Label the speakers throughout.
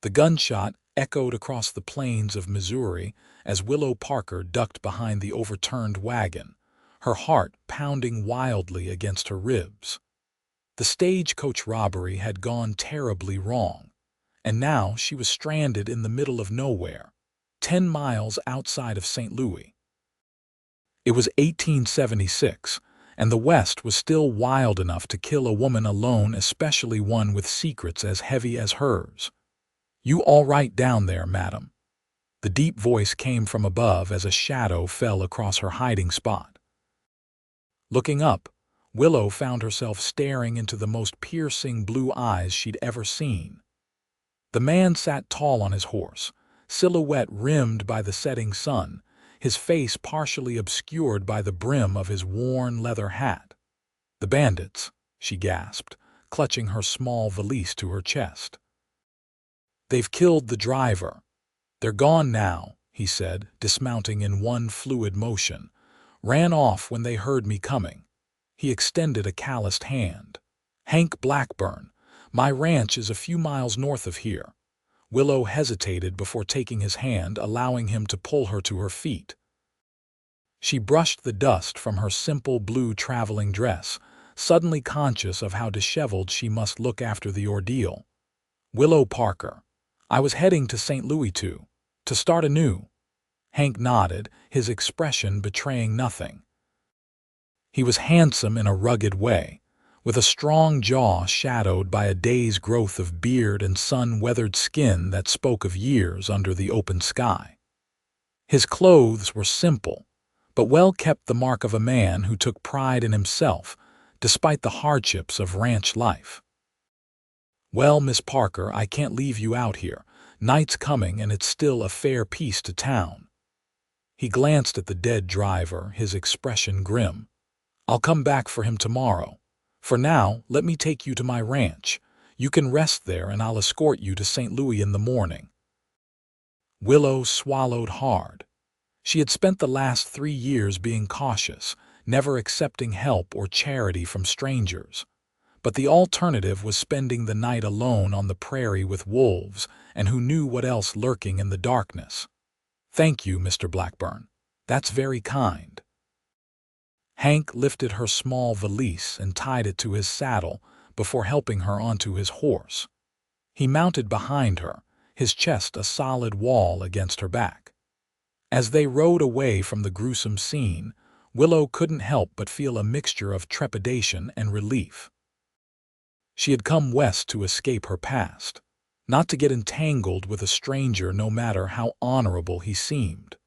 Speaker 1: The gunshot echoed across the plains of Missouri as Willow Parker ducked behind the overturned wagon, her heart pounding wildly against her ribs. The stagecoach robbery had gone terribly wrong, and now she was stranded in the middle of nowhere, 10 miles outside of St. Louis. It was 1876, and the West was still wild enough to kill a woman alone, especially one with secrets as heavy as hers. "You all right down there, madam?" The deep voice came from above as a shadow fell across her hiding spot. Looking up, Willow found herself staring into the most piercing blue eyes she'd ever seen. The man sat tall on his horse, silhouette rimmed by the setting sun, his face partially obscured by the brim of his worn leather hat. "The bandits," she gasped, clutching her small valise to her chest. "They've killed the driver. They're gone now," he said, dismounting in one fluid motion. "Ran off when they heard me coming." He extended a calloused hand. "Hank Blackburn. My ranch is a few miles north of here." Willow hesitated before taking his hand, allowing him to pull her to her feet. She brushed the dust from her simple blue traveling dress, suddenly conscious of how disheveled she must look after the ordeal. "Willow Parker. I was heading to St. Louis to start anew." Hank nodded, his expression betraying nothing. He was handsome in a rugged way, with a strong jaw shadowed by a day's growth of beard and sun-weathered skin that spoke of years under the open sky. His clothes were simple, but well kept, the mark of a man who took pride in himself, despite the hardships of ranch life. "Well, Miss Parker, I can't leave you out here. Night's coming and it's still a fair piece to town." He glanced at the dead driver, his expression grim. "I'll come back for him tomorrow. For now, let me take you to my ranch. You can rest there and I'll escort you to St. Louis in the morning." Willow swallowed hard. She had spent the last 3 years being cautious, never accepting help or charity from strangers. But the alternative was spending the night alone on the prairie with wolves, and who knew what else lurking in the darkness. "Thank you, Mr. Blackburn. That's very kind." Hank lifted her small valise and tied it to his saddle before helping her onto his horse. He mounted behind her, his chest a solid wall against her back. As they rode away from the gruesome scene, Willow couldn't help but feel a mixture of trepidation and relief. She had come west to escape her past, not to get entangled with a stranger no matter how honorable he seemed.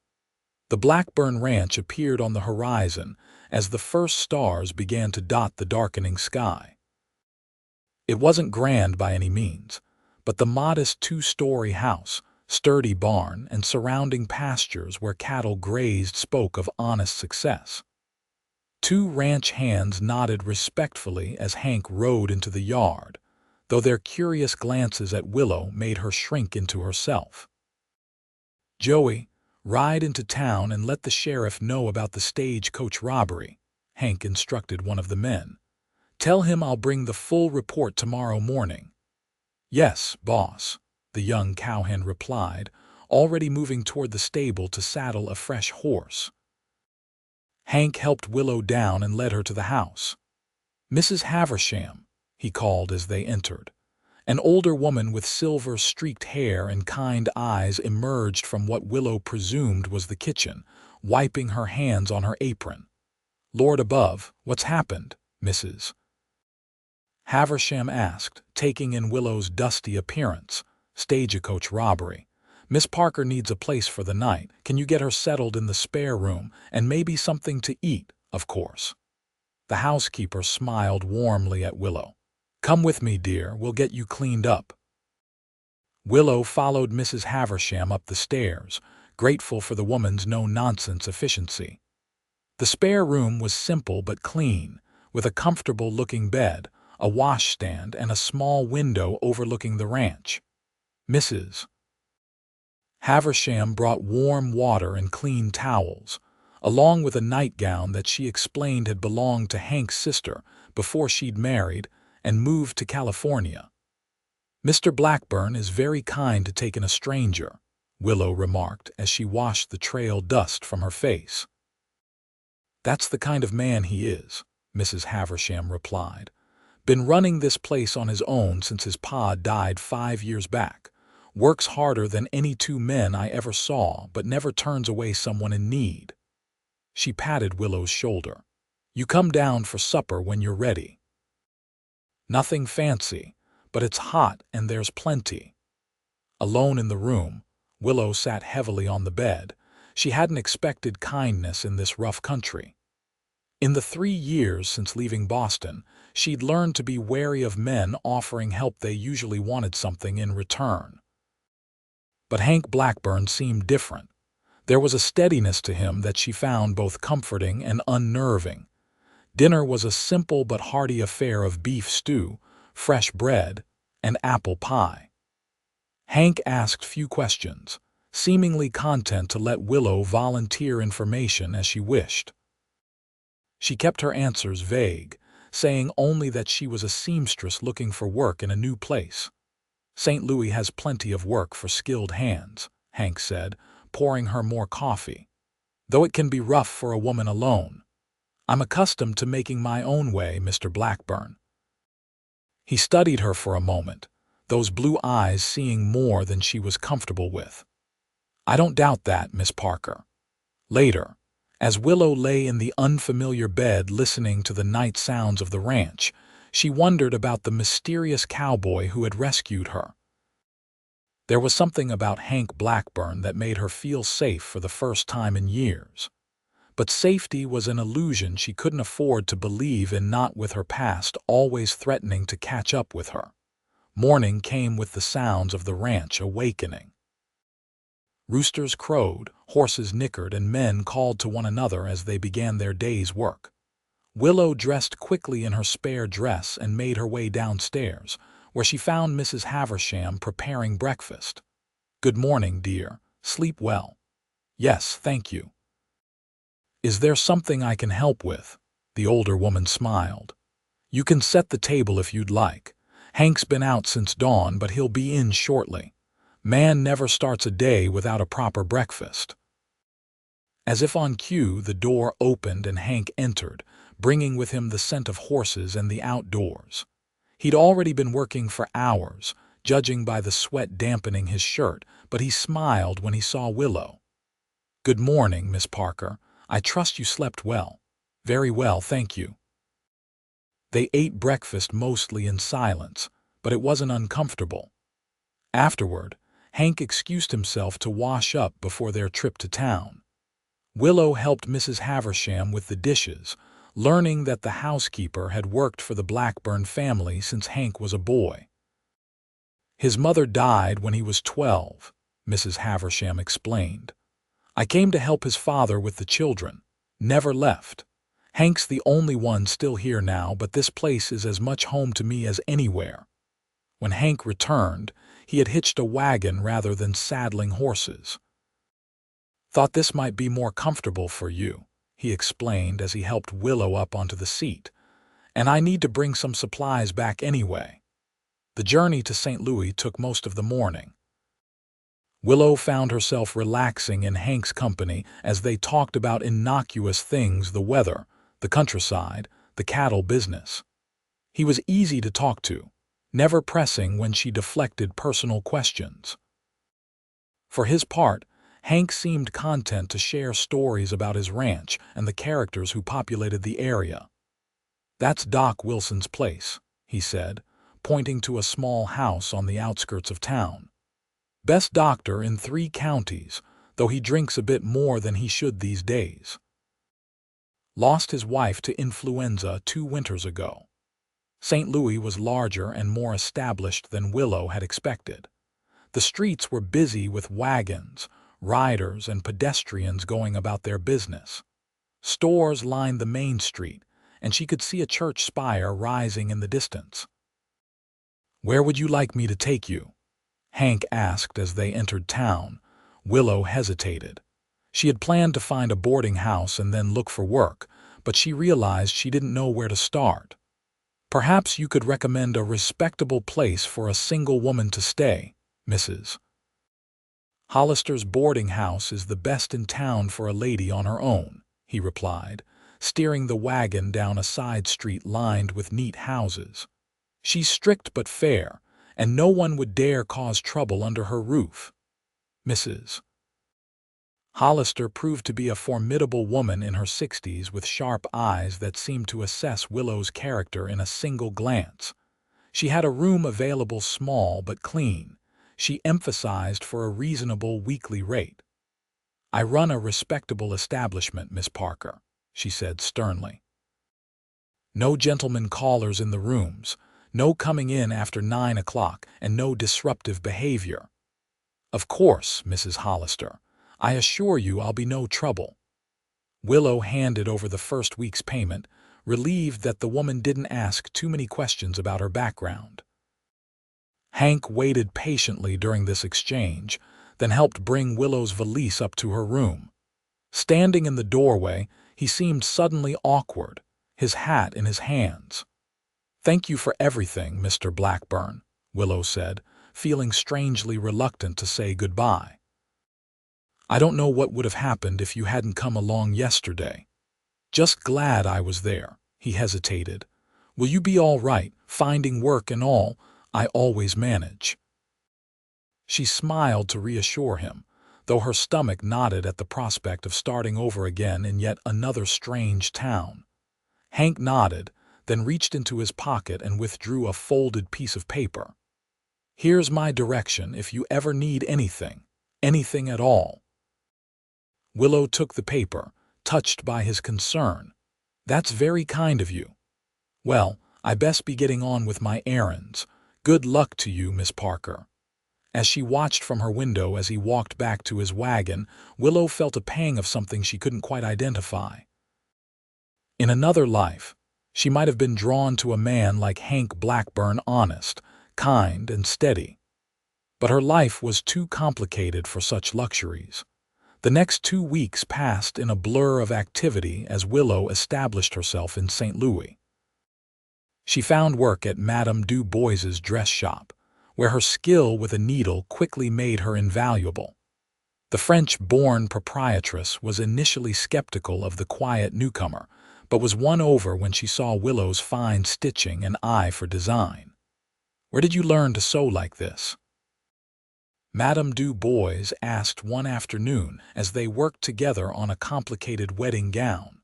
Speaker 1: The Blackburn Ranch appeared on the horizon as the first stars began to dot the darkening sky. It wasn't grand by any means, but the modest 2-story house, sturdy barn, and surrounding pastures where cattle grazed spoke of honest success. 2 ranch hands nodded respectfully as Hank rode into the yard, though their curious glances at Willow made her shrink into herself. "Joey, ride into town and let the sheriff know about the stagecoach robbery," Hank instructed one of the men. "Tell him I'll bring the full report tomorrow morning." "Yes, boss," the young cowhand replied, already moving toward the stable to saddle a fresh horse. Hank helped Willow down and led her to the house. "Mrs. Haversham," he called as they entered. An older woman with silver-streaked hair and kind eyes emerged from what Willow presumed was the kitchen, wiping her hands on her apron. "Lord above, what's happened, Mrs.?" Haversham asked, taking in Willow's dusty appearance. "Stagecoach robbery. Miss Parker needs a place for the night. Can you get her settled in the spare room, and maybe something to eat, of course?" The housekeeper smiled warmly at Willow. "Come with me, dear, we'll get you cleaned up." Willow followed Mrs. Haversham up the stairs, grateful for the woman's no-nonsense efficiency. The spare room was simple but clean, with a comfortable-looking bed, a washstand, and a small window overlooking the ranch. Mrs. Haversham brought warm water and clean towels, along with a nightgown that she explained had belonged to Hank's sister before she'd married and moved to California. "Mr. Blackburn is very kind to take in a stranger," Willow remarked as she washed the trail dust from her face. "That's the kind of man he is," Mrs. Havisham replied. "Been running this place on his own since his pa died 5 years back. Works harder than any 2 men I ever saw, but never turns away someone in need." She patted Willow's shoulder. "You come down for supper when you're ready." "Nothing fancy, but it's hot and there's plenty." Alone in the room, Willow sat heavily on the bed. She hadn't expected kindness in this rough country. In the 3 years since leaving Boston, she'd learned to be wary of men offering help they usually wanted something in return. But Hank Blackburn seemed different. There was a steadiness to him that she found both comforting and unnerving. Dinner was a simple but hearty affair of beef stew, fresh bread, and apple pie. Hank asked few questions, seemingly content to let Willow volunteer information as she wished. She kept her answers vague, saying only that she was a seamstress looking for work in a new place. "St. Louis has plenty of work for skilled hands," Hank said, pouring her more coffee. "Though it can be rough for a woman alone. I'm accustomed to making my own way, Mr. Blackburn." He studied her for a moment, those blue eyes seeing more than she was comfortable with. "I don't doubt that, Miss Parker." Later, as Willow lay in the unfamiliar bed listening to the night sounds of the ranch, she wondered about the mysterious cowboy who had rescued her. There was something about Hank Blackburn that made her feel safe for the first time in years. But safety was an illusion she couldn't afford to believe in, not with her past always threatening to catch up with her. Morning came with the sounds of the ranch awakening. Roosters crowed, horses nickered, and men called to one another as they began their day's work. Willow dressed quickly in her spare dress and made her way downstairs, where she found Mrs. Havisham preparing breakfast. "Good morning, dear. Sleep well?" "Yes, thank you." "Is there something I can help with?" The older woman smiled. "You can set the table if you'd like. Hank's been out since dawn, but he'll be in shortly. Man never starts a day without a proper breakfast." As if on cue, the door opened and Hank entered, bringing with him the scent of horses and the outdoors. He'd already been working for hours, judging by the sweat dampening his shirt, but he smiled when he saw Willow. "Good morning, Miss Parker. I trust you slept well." "Very well, thank you." They ate breakfast mostly in silence, but it wasn't uncomfortable. Afterward, Hank excused himself to wash up before their trip to town. Willow helped Mrs. Havisham with the dishes, learning that the housekeeper had worked for the Blackburn family since Hank was a boy. "His mother died when he was 12, Mrs. Havisham explained. "I came to help his father with the children. Never left. Hank's the only one still here now, but this place is as much home to me as anywhere." When Hank returned, he had hitched a wagon rather than saddling horses. "Thought this might be more comfortable for you," he explained as he helped Willow up onto the seat. "And I need to bring some supplies back anyway." The journey to St. Louis took most of the morning. Willow found herself relaxing in Hank's company as they talked about innocuous things: the weather, the countryside, the cattle business. He was easy to talk to, never pressing when she deflected personal questions. For his part, Hank seemed content to share stories about his ranch and the characters who populated the area. "That's Doc Wilson's place," he said, pointing to a small house on the outskirts of town. "Best doctor in 3 counties, though he drinks a bit more than he should these days. Lost his wife to influenza 2 winters ago." St. Louis was larger and more established than Willow had expected. The streets were busy with wagons, riders, and pedestrians going about their business. Stores lined the main street, and she could see a church spire rising in the distance. "Where would you like me to take you?" Hank asked as they entered town. Willow hesitated. She had planned to find a boarding house and then look for work, but she realized she didn't know where to start. Perhaps you could recommend a respectable place for a single woman to stay, Mrs. Hollister's boarding house is the best in town for a lady on her own, he replied, steering the wagon down a side street lined with neat houses. She's strict but fair, and no one would dare cause trouble under her roof. Mrs. Hollister proved to be a formidable woman in her 60s with sharp eyes that seemed to assess Willow's character in a single glance. She had a room available small but clean. She emphasized for a reasonable weekly rate. "I run a respectable establishment, Miss Parker," she said sternly. "No gentlemen callers in the rooms, no coming in after 9 o'clock, and no disruptive behavior." "Of course, Mrs. Hollister. I assure you I'll be no trouble." Willow handed over the first week's payment, relieved that the woman didn't ask too many questions about her background. Hank waited patiently during this exchange, then helped bring Willow's valise up to her room. Standing in the doorway, he seemed suddenly awkward, his hat in his hands. "Thank you for everything, Mr. Blackburn," Willow said, feeling strangely reluctant to say goodbye. "I don't know what would have happened if you hadn't come along yesterday. Just glad I was there." He hesitated. "Will you be all right, finding work and all? I always manage." She smiled to reassure him, though her stomach knotted at the prospect of starting over again in yet another strange town. Hank nodded, then reached into his pocket and withdrew a folded piece of paper. "Here's my direction if you ever need anything at all." Willow took the paper, touched by his concern. "That's very kind of you. Well, I best be getting on with my errands. Good luck to you, Miss Parker." As she watched from her window as he walked back to his wagon, Willow felt a pang of something she couldn't quite identify. In another life, she might have been drawn to a man like Hank Blackburn, honest, kind, and steady. But her life was too complicated for such luxuries. The next 2 weeks passed in a blur of activity as Willow established herself in St. Louis. She found work at Madame Du Bois's dress shop, where her skill with a needle quickly made her invaluable. The French-born proprietress was initially skeptical of the quiet newcomer, but was won over when she saw Willow's fine stitching and eye for design. "Where did you learn to sew like this?" Madame Du Bois asked one afternoon as they worked together on a complicated wedding gown.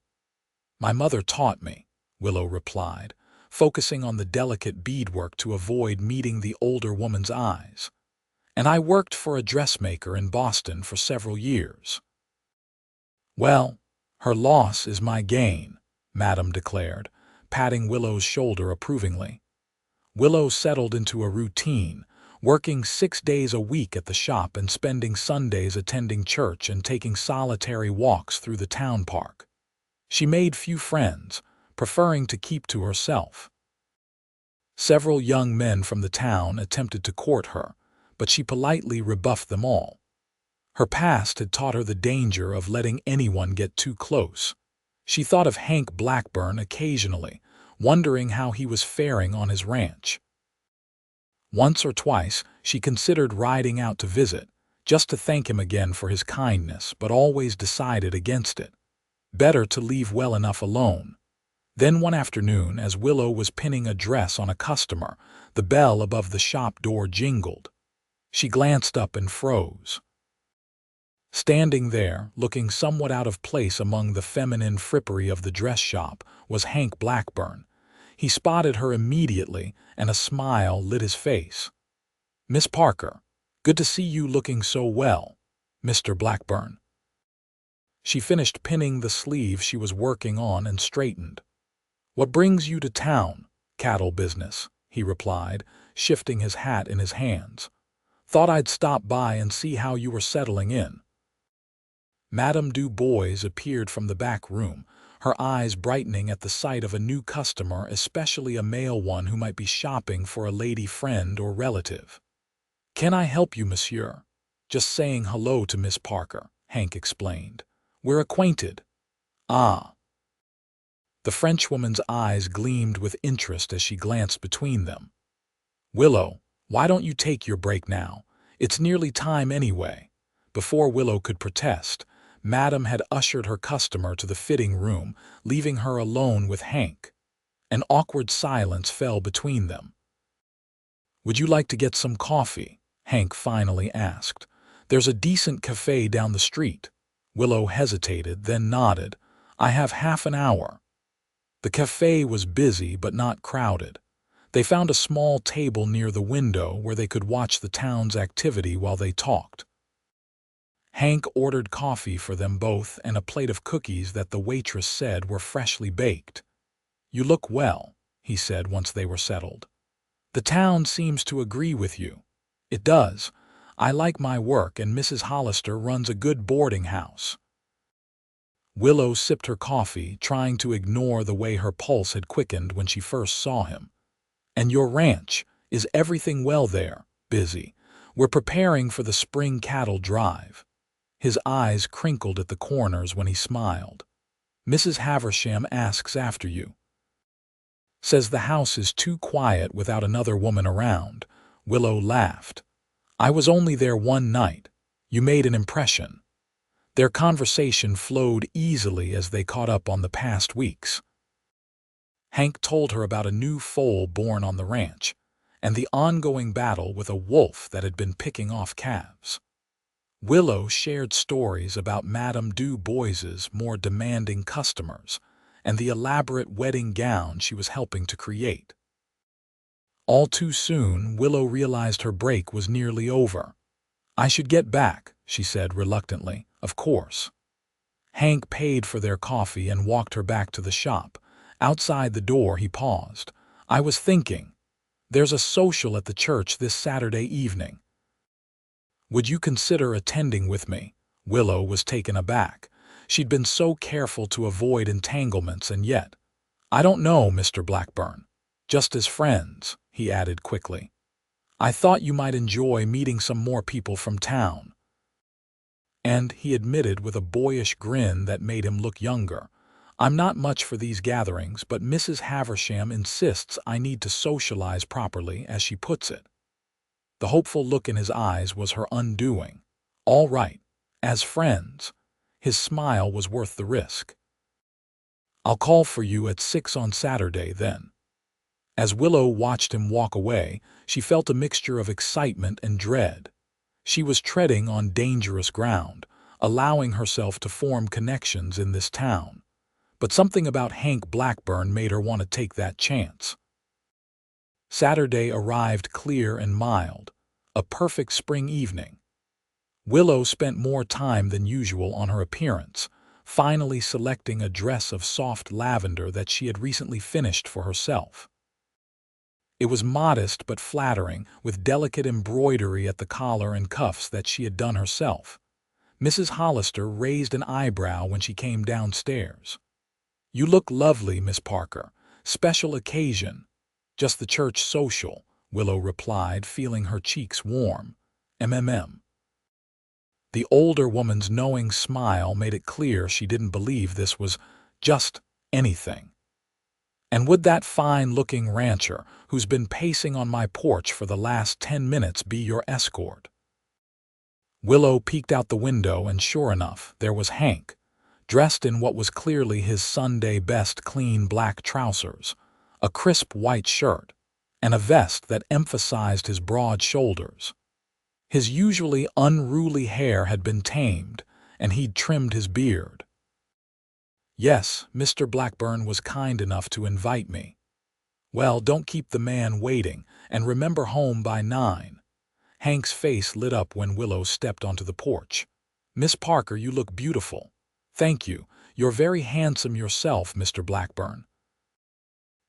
Speaker 1: "My mother taught me," Willow replied, focusing on the delicate beadwork to avoid meeting the older woman's eyes. "And I worked for a dressmaker in Boston for several years." "Well, her loss is my gain," Madame declared, patting Willow's shoulder approvingly. Willow settled into a routine, working 6 days a week at the shop and spending Sundays attending church and taking solitary walks through the town park. She made few friends, preferring to keep to herself. Several young men from the town attempted to court her, but she politely rebuffed them all. Her past had taught her the danger of letting anyone get too close. She thought of Hank Blackburn occasionally, wondering how he was faring on his ranch. Once or twice she considered riding out to visit, just to thank him again for his kindness, but always decided against it. Better to leave well enough alone. Then one afternoon, as Willow was pinning a dress on a customer, the bell above the shop door jingled. She glanced up and froze. Standing there, looking somewhat out of place among the feminine frippery of the dress shop, was Hank Blackburn. He spotted her immediately, and a smile lit his face. "Miss Parker, good to see you looking so well, Mr. Blackburn." She finished pinning the sleeve she was working on and straightened. "What brings you to town?" "Cattle business," he replied, shifting his hat in his hands. "Thought I'd stop by and see how you were settling in." Madame Du Bois appeared from the back room, her eyes brightening at the sight of a new customer, especially a male one who might be shopping for a lady friend or relative. "Can I help you, monsieur?" "Just saying hello to Miss Parker," Hank explained. "We're acquainted." "Ah." The Frenchwoman's eyes gleamed with interest as she glanced between them. "Willow, why don't you take your break now? It's nearly time anyway." Before Willow could protest, Madame had ushered her customer to the fitting room, leaving her alone with Hank. An awkward silence fell between them. "Would you like to get some coffee?" Hank finally asked. "There's a decent cafe down the street." Willow hesitated, then nodded. "I have half an hour." The cafe was busy but not crowded. They found a small table near the window where they could watch the town's activity while they talked. Hank ordered coffee for them both and a plate of cookies that the waitress said were freshly baked. "You look well," he said once they were settled. "The town seems to agree with you." "It does. I like my work and Mrs. Hollister runs a good boarding house." Willow sipped her coffee, trying to ignore the way her pulse had quickened when she first saw him. "And your ranch, is everything well there?" "Busy. We're preparing for the spring cattle drive." His eyes crinkled at the corners when he smiled. "Mrs. Havisham asks after you. Says the house is too quiet without another woman around." Willow laughed. "I was only there one night. You made an impression." Their conversation flowed easily as they caught up on the past weeks. Hank told her about a new foal born on the ranch, and the ongoing battle with a wolf that had been picking off calves. Willow shared stories about Madame Du Bois's more demanding customers and the elaborate wedding gown she was helping to create. All too soon, Willow realized her break was nearly over. "I should get back," she said reluctantly. "Of course." Hank paid for their coffee and walked her back to the shop. Outside the door, he paused. "I was thinking, there's a social at the church this Saturday evening. Would you consider attending with me?" Willow was taken aback. She'd been so careful to avoid entanglements, and yet, "I don't know, Mr. Blackburn. Just as friends," he added quickly. "I thought you might enjoy meeting some more people from town." And he admitted with a boyish grin that made him look younger, "I'm not much for these gatherings, but Mrs. Havisham insists I need to socialize properly, as she puts it." The hopeful look in his eyes was her undoing. "All right, as friends." His smile was worth the risk. "I'll call for you at 6 on Saturday, then." As Willow watched him walk away, she felt a mixture of excitement and dread. She was treading on dangerous ground, allowing herself to form connections in this town. But something about Hank Blackburn made her want to take that chance. Saturday arrived clear and mild, a perfect spring evening. Willow spent more time than usual on her appearance, finally selecting a dress of soft lavender that she had recently finished for herself. It was modest but flattering, with delicate embroidery at the collar and cuffs that she had done herself. Mrs. Hollister raised an eyebrow when she came downstairs. "You look lovely, Miss Parker. Special occasion?" "Just the church social," Willow replied, feeling her cheeks warm. "MMM." The older woman's knowing smile made it clear she didn't believe this was just anything. "And would that fine-looking rancher, who's been pacing on my porch for the last 10 minutes, be your escort?" Willow peeked out the window, and sure enough, there was Hank, dressed in what was clearly his Sunday best, clean black trousers, a crisp white shirt, and a vest that emphasized his broad shoulders. His usually unruly hair had been tamed, and he'd trimmed his beard. "Yes, Mr. Blackburn was kind enough to invite me." "Well, don't keep the man waiting, and remember home by 9. Hank's face lit up when Willow stepped onto the porch. "Miss Parker, you look beautiful." "Thank you. You're very handsome yourself, Mr. Blackburn."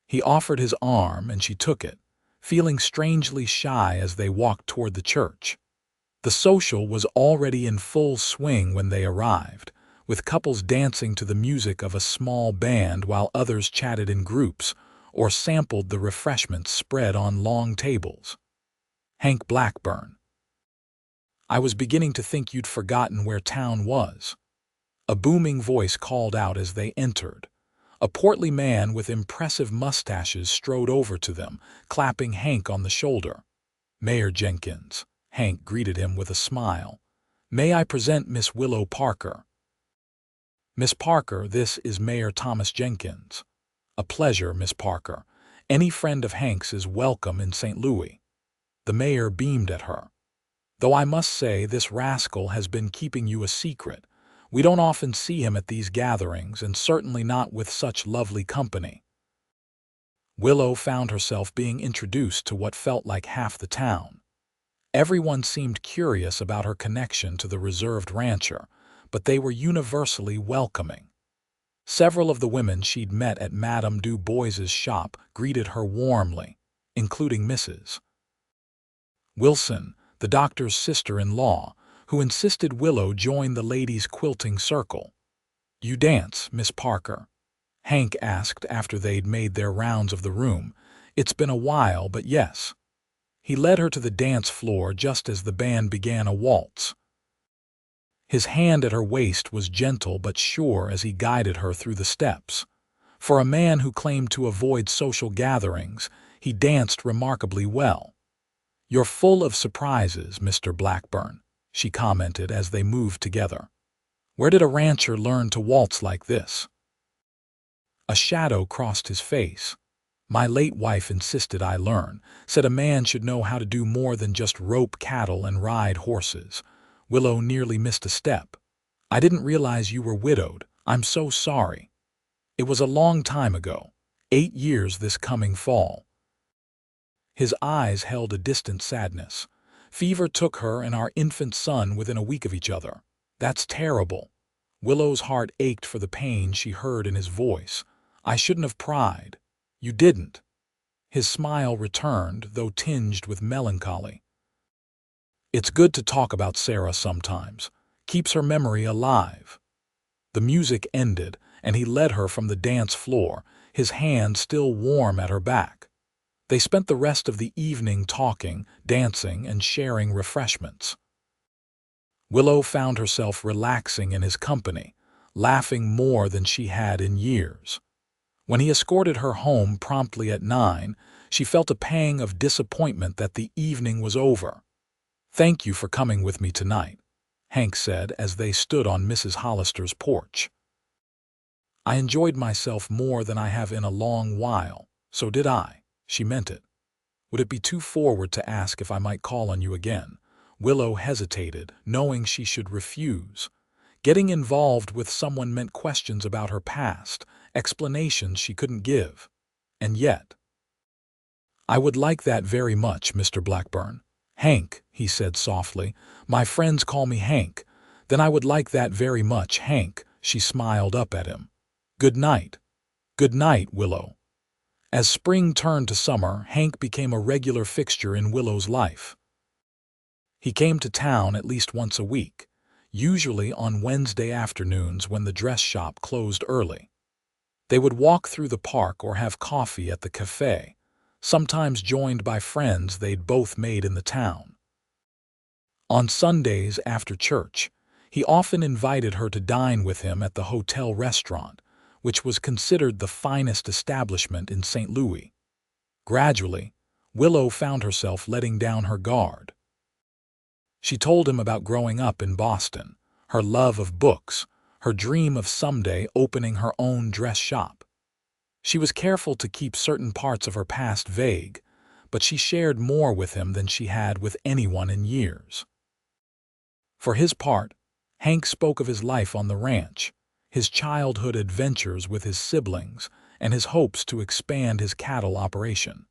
Speaker 1: He offered his arm, and she took it, feeling strangely shy as they walked toward the church. The social was already in full swing when they arrived, with couples dancing to the music of a small band while others chatted in groups or sampled the refreshments spread on long tables. Hank Blackburn. "I was beginning to think you'd forgotten where town was." A booming voice called out as they entered. A portly man with impressive mustaches strode over to them, clapping Hank on the shoulder. "Mayor Jenkins." Hank greeted him with a smile. "May I present Miss Willow Parker?" "Miss Parker, this is Mayor Thomas Jenkins." "A pleasure, Miss Parker. Any friend of Hank's is welcome in St. Louis." The mayor beamed at her. "Though I must say this rascal has been keeping you a secret. We don't often see him at these gatherings, and certainly not with such lovely company." Willow found herself being introduced to what felt like half the town. Everyone seemed curious about her connection to the reserved rancher, but they were universally welcoming. Several of the women she'd met at Madame Du Bois's shop greeted her warmly, including Mrs. Wilson, the doctor's sister-in-law, who insisted Willow join the ladies' quilting circle. "You dance, Miss Parker?" Hank asked after they'd made their rounds of the room. "It's been a while, but yes." He led her to the dance floor just as the band began a waltz. His hand at her waist was gentle but sure as he guided her through the steps. For a man who claimed to avoid social gatherings, he danced remarkably well. "You're full of surprises, Mr. Blackburn," she commented as they moved together. "Where did a rancher learn to waltz like this?" A shadow crossed his face. "My late wife insisted I learn, said a man should know how to do more than just rope cattle and ride horses." Willow nearly missed a step. "I didn't realize you were widowed. I'm so sorry." "It was a long time ago. 8 years this coming fall." His eyes held a distant sadness. "Fever took her and our infant son within a week of each other. That's terrible." Willow's heart ached for the pain she heard in his voice. "I shouldn't have pried." "You didn't." His smile returned, though tinged with melancholy. "It's good to talk about Sarah sometimes. Keeps her memory alive." The music ended, and he led her from the dance floor, his hand still warm at her back. They spent the rest of the evening talking, dancing, and sharing refreshments. Willow found herself relaxing in his company, laughing more than she had in years. When he escorted her home promptly at 9, she felt a pang of disappointment that the evening was over. "Thank you for coming with me tonight," Hank said as they stood on Mrs. Hollister's porch. "I enjoyed myself more than I have in a long while." "So did I." She meant it. "Would it be too forward to ask if I might call on you again?" Willow hesitated, knowing she should refuse. Getting involved with someone meant questions about her past, explanations she couldn't give. And yet, "I would like that very much, Mr. Blackburn." "Hank," he said softly. "My friends call me Hank." "Then I would like that very much, Hank." She smiled up at him. "Good night." "Good night, Willow." As spring turned to summer, Hank became a regular fixture in Willow's life. He came to town at least once a week, usually on Wednesday afternoons when the dress shop closed early. They would walk through the park or have coffee at the cafe, sometimes joined by friends they'd both made in the town. On Sundays after church, he often invited her to dine with him at the hotel restaurant, which was considered the finest establishment in St. Louis. Gradually, Willow found herself letting down her guard. She told him about growing up in Boston, her love of books, her dream of someday opening her own dress shop. She was careful to keep certain parts of her past vague, but she shared more with him than she had with anyone in years. For his part, Hank spoke of his life on the ranch, his childhood adventures with his siblings, and his hopes to expand his cattle operation.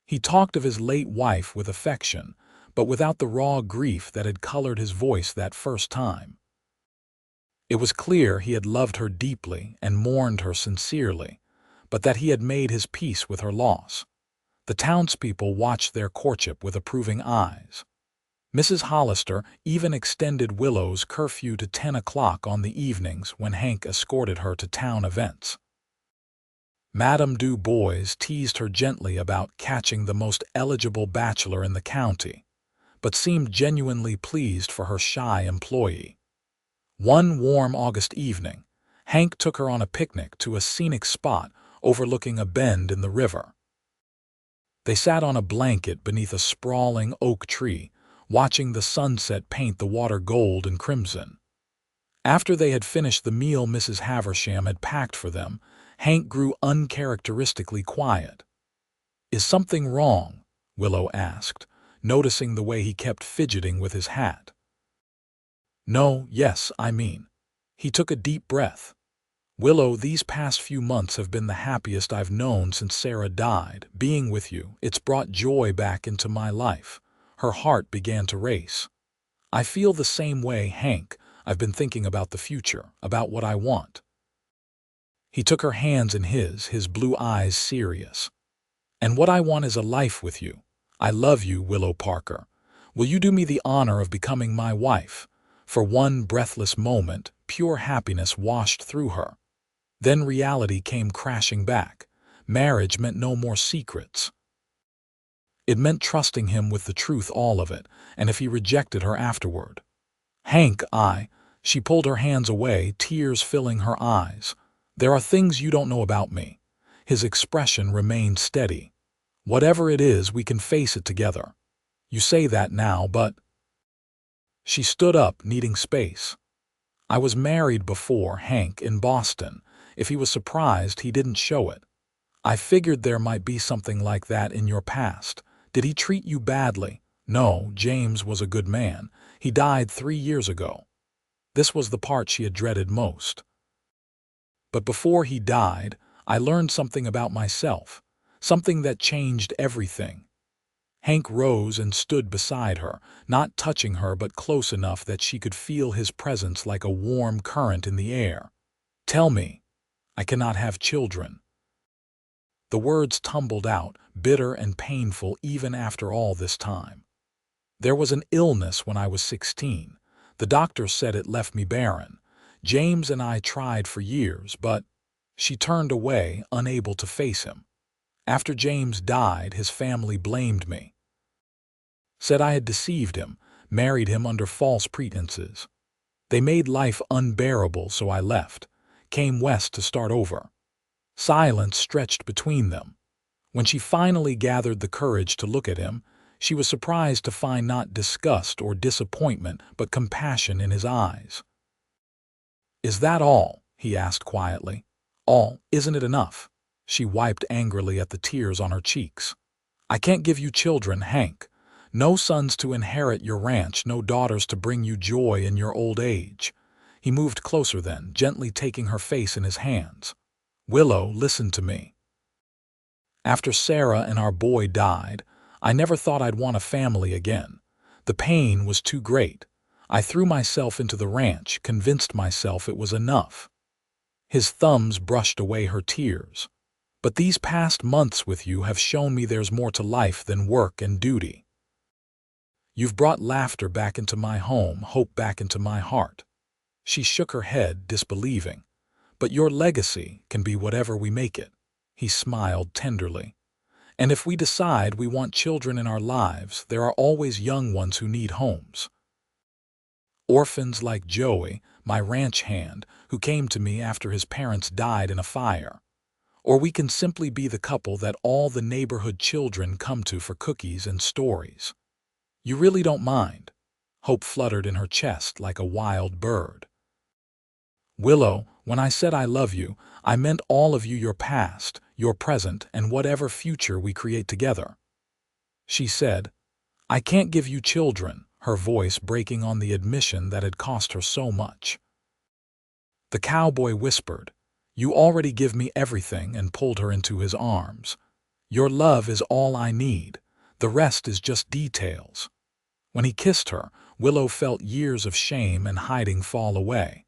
Speaker 1: He talked of his late wife with affection, but without the raw grief that had colored his voice that first time. It was clear he had loved her deeply and mourned her sincerely, but that he had made his peace with her loss. The townspeople watched their courtship with approving eyes. Mrs. Hollister even extended Willow's curfew to 10 o'clock on the evenings when Hank escorted her to town events. Madame Du Bois teased her gently about catching the most eligible bachelor in the county, but seemed genuinely pleased for her shy employee. One warm August evening, Hank took her on a picnic to a scenic spot overlooking a bend in the river. They sat on a blanket beneath a sprawling oak tree, watching the sunset paint the water gold and crimson. After they had finished the meal Mrs. Haversham had packed for them, Hank grew uncharacteristically quiet. "Is something wrong?" Willow asked, noticing the way he kept fidgeting with his hat. "No, yes, I mean." He took a deep breath. "Willow, these past few months have been the happiest I've known since Sarah died. Being with you, it's brought joy back into my life." Her heart began to race. "I feel the same way, Hank. I've been thinking about the future, about what I want." He took her hands in his blue eyes serious. "And what I want is a life with you. I love you, Willow Parker. Will you do me the honor of becoming my wife?" For one breathless moment, pure happiness washed through her. Then reality came crashing back. Marriage meant no more secrets. It meant trusting him with the truth, all of it, and if he rejected her afterward. "Hank, She pulled her hands away, tears filling her eyes. "There are things you don't know about me." His expression remained steady. "Whatever it is, we can face it together. You say that now, but—" She stood up, needing space. "I was married before, Hank, in Boston." If he was surprised, he didn't show it. "I figured there might be something like that in your past. Did he treat you badly?" "No, James was a good man. He died 3 years ago." This was the part she had dreaded most. "But before he died, I learned something about myself, something that changed everything." Hank rose and stood beside her, not touching her but close enough that she could feel his presence like a warm current in the air. "Tell me, I cannot have children." The words tumbled out, bitter and painful even after all this time. "There was an illness when I was 16. The doctor said it left me barren. James and I tried for years, but—" She turned away, unable to face him. "After James died, his family blamed me. Said I had deceived him, married him under false pretenses. They made life unbearable, so I left, came west to start over." Silence stretched between them. When she finally gathered the courage to look at him, she was surprised to find not disgust or disappointment but compassion in his eyes. "Is that all?" he asked quietly. "All? Isn't it enough?" She wiped angrily at the tears on her cheeks. "I can't give you children, Hank. No sons to inherit your ranch, no daughters to bring you joy in your old age." He moved closer then, gently taking her face in his hands. "Willow, listen to me. After Sarah and our boy died, I never thought I'd want a family again. The pain was too great. I threw myself into the ranch, convinced myself it was enough." His thumbs brushed away her tears. "But these past months with you have shown me there's more to life than work and duty. You've brought laughter back into my home, hope back into my heart." She shook her head, disbelieving. "But your legacy can be whatever we make it." He smiled tenderly. "And if we decide we want children in our lives, there are always young ones who need homes. Orphans like Joey, my ranch hand, who came to me after his parents died in a fire. Or we can simply be the couple that all the neighborhood children come to for cookies and stories. You really don't mind?" Hope fluttered in her chest like a wild bird. "Willow, when I said I love you, I meant all of you, your past, your present, and whatever future we create together." She said, "I can't give you children," her voice breaking on the admission that had cost her so much. The cowboy whispered, "You already give me everything," and pulled her into his arms. "Your love is all I need. The rest is just details." When he kissed her, Willow felt years of shame and hiding fall away.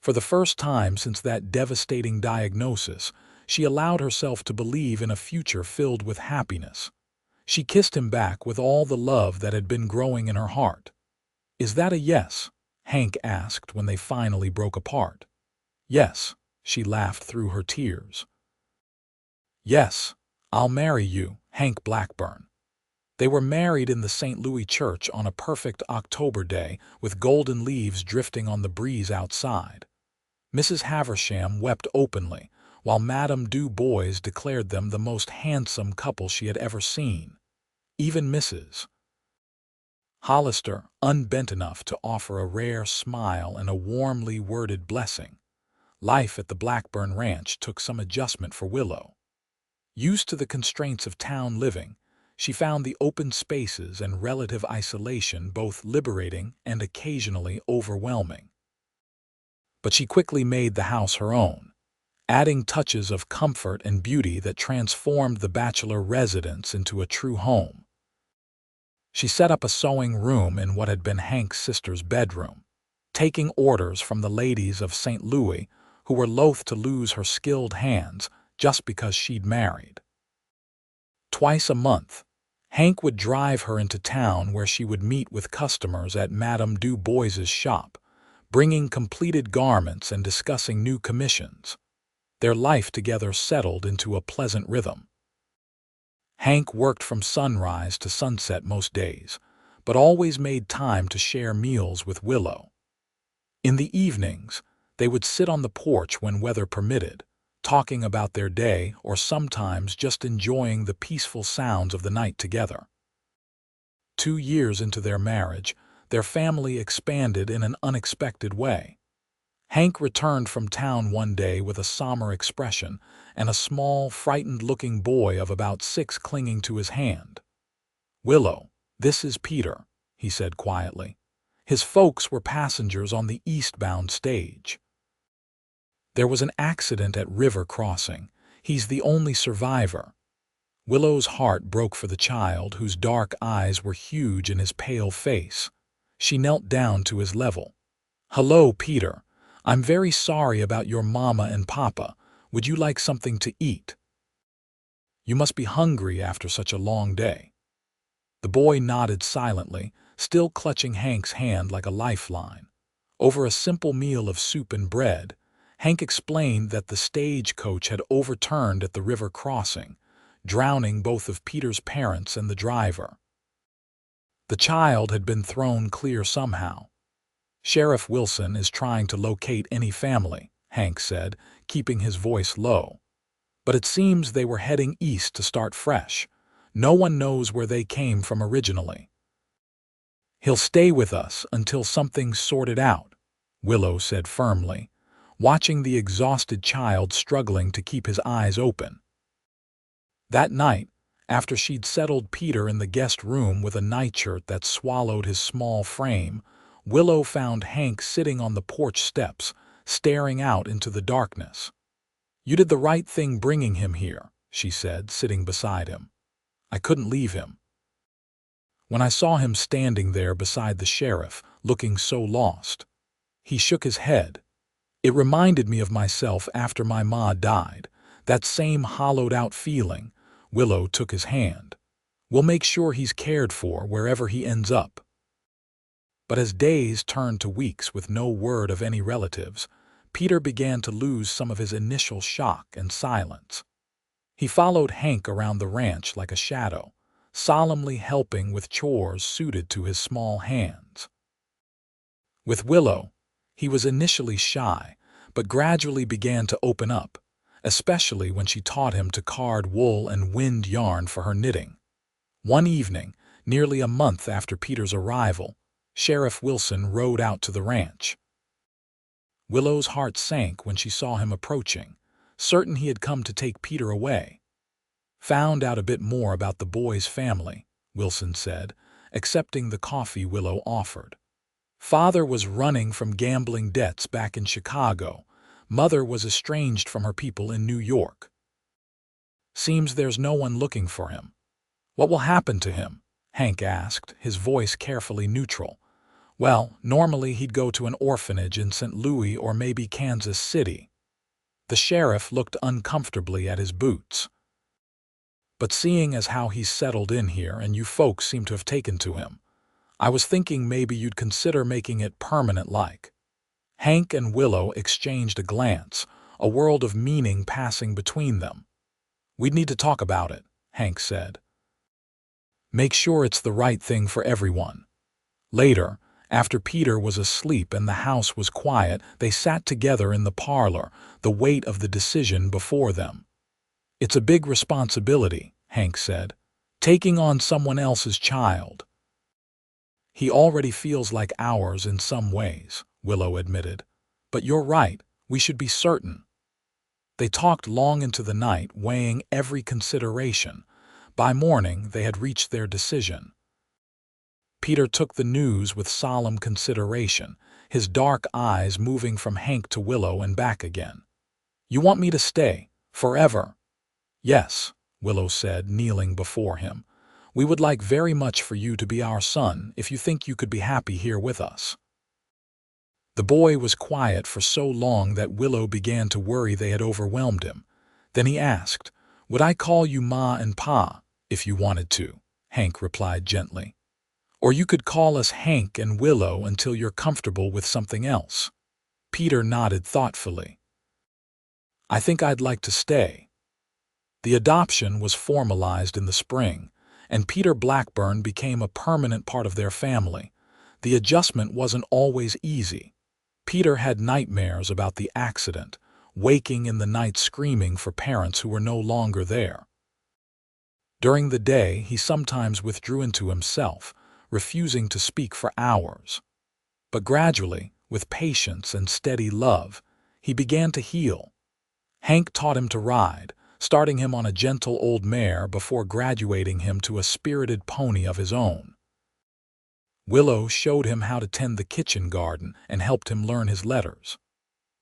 Speaker 1: For the first time since that devastating diagnosis, she allowed herself to believe in a future filled with happiness. She kissed him back with all the love that had been growing in her heart. "Is that a yes?" Hank asked when they finally broke apart. "Yes," she laughed through her tears. "Yes, I'll marry you, Hank Blackburn." They were married in the St. Louis church on a perfect October day with golden leaves drifting on the breeze outside. Mrs. Havisham wept openly, while Madame Du Bois declared them the most handsome couple she had ever seen. Even Mrs. Hollister, unbent enough to offer a rare smile and a warmly worded blessing. Life at the Blackburn Ranch took some adjustment for Willow. Used to the constraints of town living, she found the open spaces and relative isolation both liberating and occasionally overwhelming. But she quickly made the house her own, adding touches of comfort and beauty that transformed the bachelor residence into a true home. She set up a sewing room in what had been Hank's sister's bedroom, taking orders from the ladies of St. Louis who were loath to lose her skilled hands just because she'd married. Twice a month, Hank would drive her into town where she would meet with customers at Madame Du Bois's shop, bringing completed garments and discussing new commissions. Their life together settled into a pleasant rhythm. Hank worked from sunrise to sunset most days, but always made time to share meals with Willow. In the evenings, they would sit on the porch when weather permitted, talking about their day or sometimes just enjoying the peaceful sounds of the night together. 2 years into their marriage, their family expanded in an unexpected way. Hank returned from town one day with a somber expression and a small, frightened-looking boy of about 6 clinging to his hand. "Willow, this is Peter," he said quietly. His folks were passengers on the eastbound stage. "There was an accident at River Crossing. He's the only survivor." Willow's heart broke for the child, whose dark eyes were huge in his pale face. She knelt down to his level. "Hello, Peter. I'm very sorry about your mama and papa. Would you like something to eat? You must be hungry after such a long day." The boy nodded silently, still clutching Hank's hand like a lifeline. Over a simple meal of soup and bread, Hank explained that the stagecoach had overturned at the river crossing, drowning both of Peter's parents and the driver. The child had been thrown clear somehow. "Sheriff Wilson is trying to locate any family," Hank said, keeping his voice low. "But it seems they were heading east to start fresh. No one knows where they came from originally." "He'll stay with us until something's sorted out," Willow said firmly, watching the exhausted child struggling to keep his eyes open. That night, after she'd settled Peter in the guest room with a nightshirt that swallowed his small frame, Willow found Hank sitting on the porch steps, staring out into the darkness. "You did the right thing bringing him here," she said, sitting beside him. "I couldn't leave him." When I saw him standing there beside the sheriff, looking so lost, he shook his head. "It reminded me of myself after my ma died, that same hollowed-out feeling." Willow took his hand. "We'll make sure he's cared for wherever he ends up." But as days turned to weeks with no word of any relatives, Peter began to lose some of his initial shock and silence. He followed Hank around the ranch like a shadow, solemnly helping with chores suited to his small hands. With Willow, he was initially shy, but gradually began to open up, especially when she taught him to card wool and wind yarn for her knitting. One evening, nearly a month after Peter's arrival, Sheriff Wilson rode out to the ranch. Willow's heart sank when she saw him approaching, certain he had come to take Peter away. "Found out a bit more about the boy's family," Wilson said, accepting the coffee Willow offered. "Father was running from gambling debts back in Chicago. Mother was estranged from her people in New York. Seems there's no one looking for him." "What will happen to him?" Hank asked, his voice carefully neutral. "Well, normally he'd go to an orphanage in St. Louis or maybe Kansas City." The sheriff looked uncomfortably at his boots. "But seeing as how he's settled in here and you folks seem to have taken to him, I was thinking maybe you'd consider making it permanent like." Hank and Willow exchanged a glance, a world of meaning passing between them. "We'd need to talk about it," Hank said. "Make sure it's the right thing for everyone." Later, After Peter was asleep and the house was quiet, they sat together in the parlor, the weight of the decision before them. "It's a big responsibility," Hank said, "taking on someone else's child." "He already feels like ours in some ways," Willow admitted. "But you're right, we should be certain." They talked long into the night, weighing every consideration. By morning, they had reached their decision. Peter took the news with solemn consideration, his dark eyes moving from Hank to Willow and back again. "You want me to stay, forever?" "Yes," Willow said, kneeling before him. "We would like very much for you to be our son if you think you could be happy here with us." The boy was quiet for so long that Willow began to worry they had overwhelmed him. Then he asked, "Would I call you Ma and Pa, if you wanted to?" Hank replied gently. "Or you could call us Hank and Willow until you're comfortable with something else." Peter nodded thoughtfully. "I think I'd like to stay." The adoption was formalized in the spring, and Peter Blackburn became a permanent part of their family. The adjustment wasn't always easy. Peter had nightmares about the accident, waking in the night screaming for parents who were no longer there. During the day, he sometimes withdrew into himself, refusing to speak for hours. But gradually, with patience and steady love, he began to heal. Hank taught him to ride, starting him on a gentle old mare before graduating him to a spirited pony of his own. Willow showed him how to tend the kitchen garden and helped him learn his letters.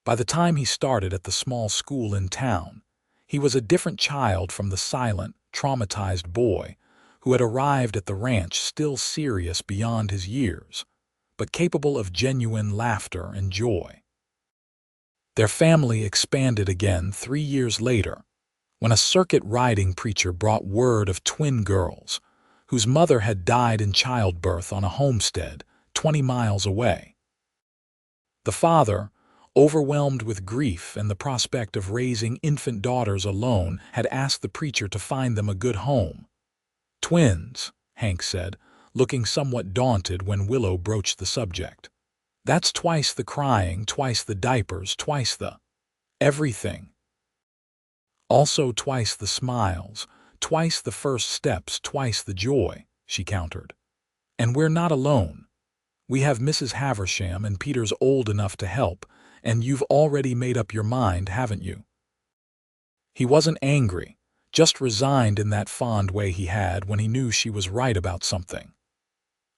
Speaker 1: By the time he started at the small school in town, he was a different child from the silent, traumatized boy who had arrived at the ranch still serious beyond his years, but capable of genuine laughter and joy. Their family expanded again 3 years later, when a circuit riding preacher brought word of twin girls, whose mother had died in childbirth on a homestead 20 miles away. The father, overwhelmed with grief and the prospect of raising infant daughters alone, had asked the preacher to find them a good home. "Twins," Hank said, looking somewhat daunted when Willow broached the subject. "That's twice the crying, twice the diapers, twice the everything. Also twice the smiles, twice the first steps, twice the joy," she countered. "And we're not alone. We have Mrs. Haversham, and Peter's old enough to help, and you've already made up your mind, haven't you?" He wasn't angry, just resigned in that fond way he had when he knew she was right about something.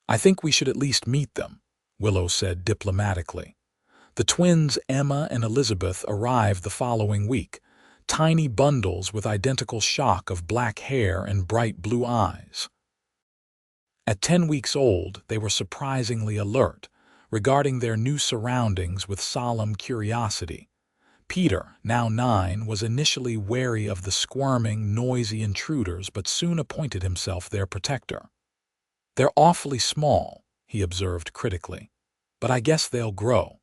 Speaker 1: "I think we should at least meet them," Willow said diplomatically. The twins Emma and Elizabeth arrived the following week, tiny bundles with identical shock of black hair and bright blue eyes. At 10 weeks old, they were surprisingly alert, regarding their new surroundings with solemn curiosity. Peter, now 9, was initially wary of the squirming, noisy intruders but soon appointed himself their protector. "They're awfully small," he observed critically, "but I guess they'll grow."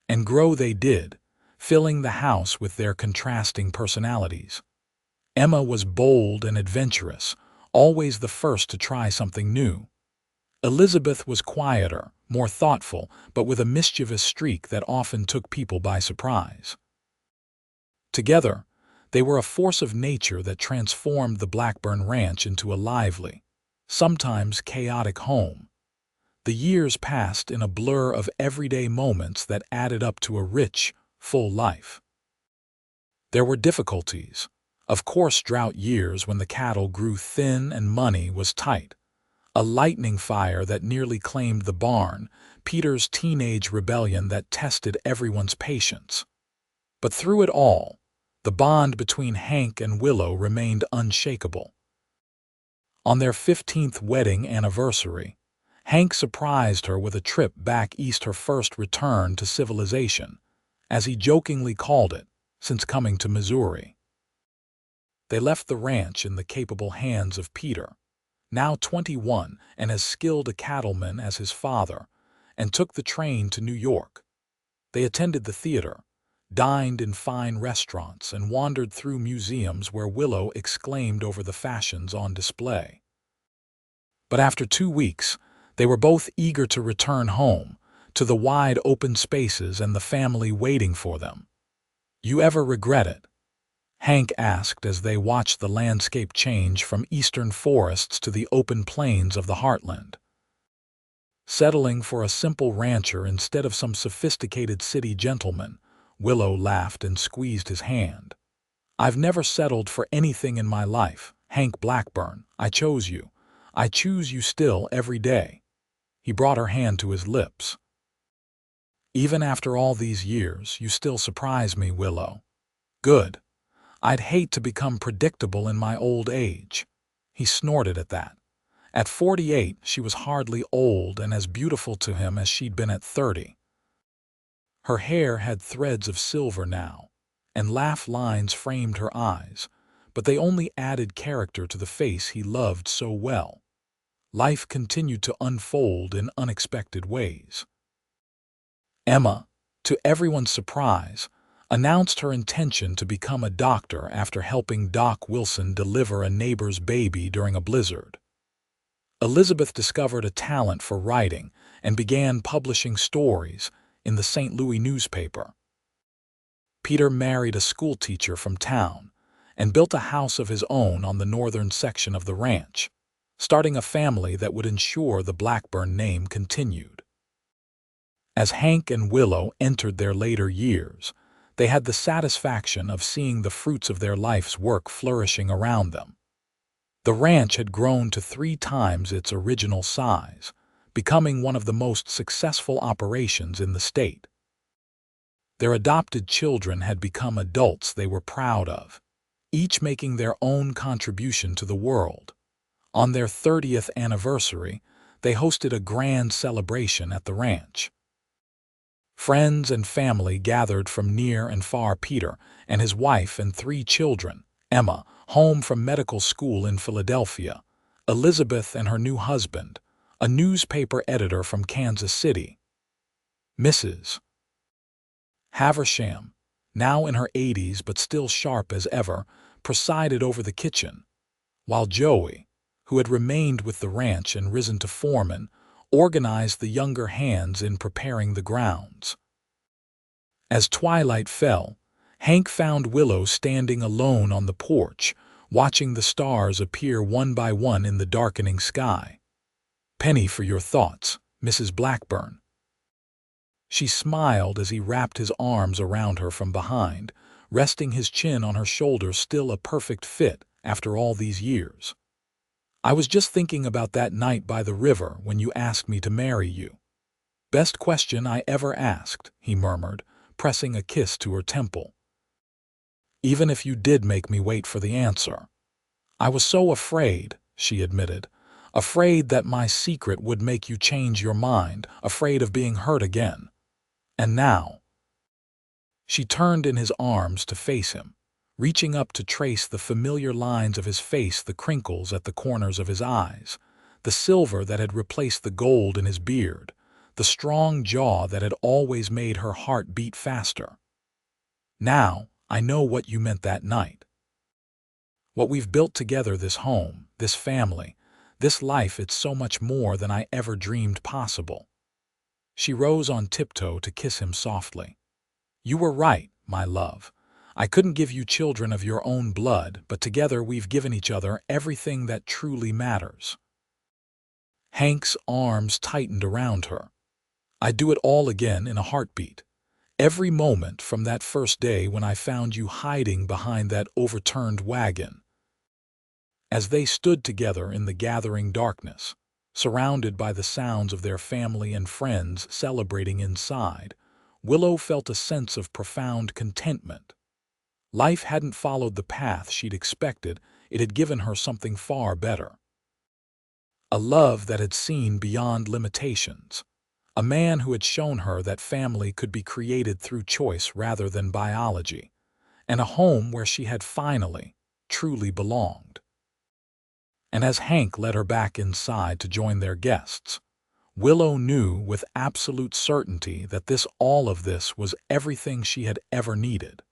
Speaker 1: And grow they did, filling the house with their contrasting personalities. Emma was bold and adventurous, always the first to try something new. Elizabeth was quieter, more thoughtful, but with a mischievous streak that often took people by surprise. Together, they were a force of nature that transformed the Blackburn Ranch into a lively, sometimes chaotic home. The years passed in a blur of everyday moments that added up to a rich, full life. There were difficulties. Of course, drought years when the cattle grew thin and money was tight. A lightning fire that nearly claimed the barn, Peter's teenage rebellion that tested everyone's patience. But through it all, the bond between Hank and Willow remained unshakable. On their 15th wedding anniversary, Hank surprised her with a trip back east, her first return to civilization, as he jokingly called it, since coming to Missouri. They left the ranch in the capable hands of Peter, now 21 and as skilled a cattleman as his father, and took the train to New York. They attended the theater, dined in fine restaurants, and wandered through museums where Willow exclaimed over the fashions on display. But after 2 weeks, They were both eager to return home, to the wide open spaces and the family waiting for them. "You ever regret it?" Hank asked as they watched the landscape change from eastern forests to the open plains of the heartland. Settling for a simple rancher instead of some sophisticated city gentleman, Willow laughed and squeezed his hand. "I've never settled for anything in my life, Hank Blackburn. I chose you. I choose you still every day." He brought her hand to his lips. "Even after all these years, you still surprise me, Willow." "Good. I'd hate to become predictable in my old age." He snorted at that. At 48, she was hardly old and as beautiful to him as she'd been at 30. Her hair had threads of silver now, and laugh lines framed her eyes, but they only added character to the face he loved so well. Life continued to unfold in unexpected ways. Emma, to everyone's surprise, announced her intention to become a doctor after helping Doc Wilson deliver a neighbor's baby during a blizzard. Elizabeth discovered a talent for writing and began publishing stories in the St. Louis newspaper. Peter married a schoolteacher from town and built a house of his own on the northern section of the ranch, starting a family that would ensure the Blackburn name continued. As Hank and Willow entered their later years, they had the satisfaction of seeing the fruits of their life's work flourishing around them. The ranch had grown to 3 times its original size, becoming one of the most successful operations in the state. Their adopted children had become adults they were proud of, each making their own contribution to the world. On their 30th anniversary, they hosted a grand celebration at the ranch. Friends and family gathered from near and far. Peter and his wife and 3 children, Emma, home from medical school in Philadelphia, Elizabeth and her new husband, a newspaper editor from Kansas City. Mrs. Haversham, now in her 80s but still sharp as ever, presided over the kitchen, while Joey, who had remained with the ranch and risen to foreman, organized the younger hands in preparing the grounds. As twilight fell, Hank found Willow standing alone on the porch, watching the stars appear one by one in the darkening sky. "Penny for your thoughts, Mrs. Blackburn." She smiled as he wrapped his arms around her from behind, resting his chin on her shoulder, still a perfect fit after all these years. "I was just thinking about that night by the river when you asked me to marry you." "Best question I ever asked," he murmured, pressing a kiss to her temple. "Even if you did make me wait for the answer." "I was so afraid," she admitted, "afraid that my secret would make you change your mind, afraid of being hurt again. And now—" She turned in his arms to face him, reaching up to trace the familiar lines of his face, the crinkles at the corners of his eyes, the silver that had replaced the gold in his beard, the strong jaw that had always made her heart beat faster. "Now, I know what you meant that night. What we've built together, this home, this family, this life, it's so much more than I ever dreamed possible." She rose on tiptoe to kiss him softly. "You were right, my love. I couldn't give you children of your own blood, but together we've given each other everything that truly matters." Hank's arms tightened around her. "I'd do it all again in a heartbeat. Every moment from that first day when I found you hiding behind that overturned wagon." As they stood together in the gathering darkness, surrounded by the sounds of their family and friends celebrating inside, Willow felt a sense of profound contentment. Life hadn't followed the path she'd expected, it had given her something far better. A love that had seen beyond limitations. A man who had shown her that family could be created through choice rather than biology. And a home where she had finally, truly belonged. And as Hank led her back inside to join their guests, Willow knew with absolute certainty that all of this was everything she had ever needed.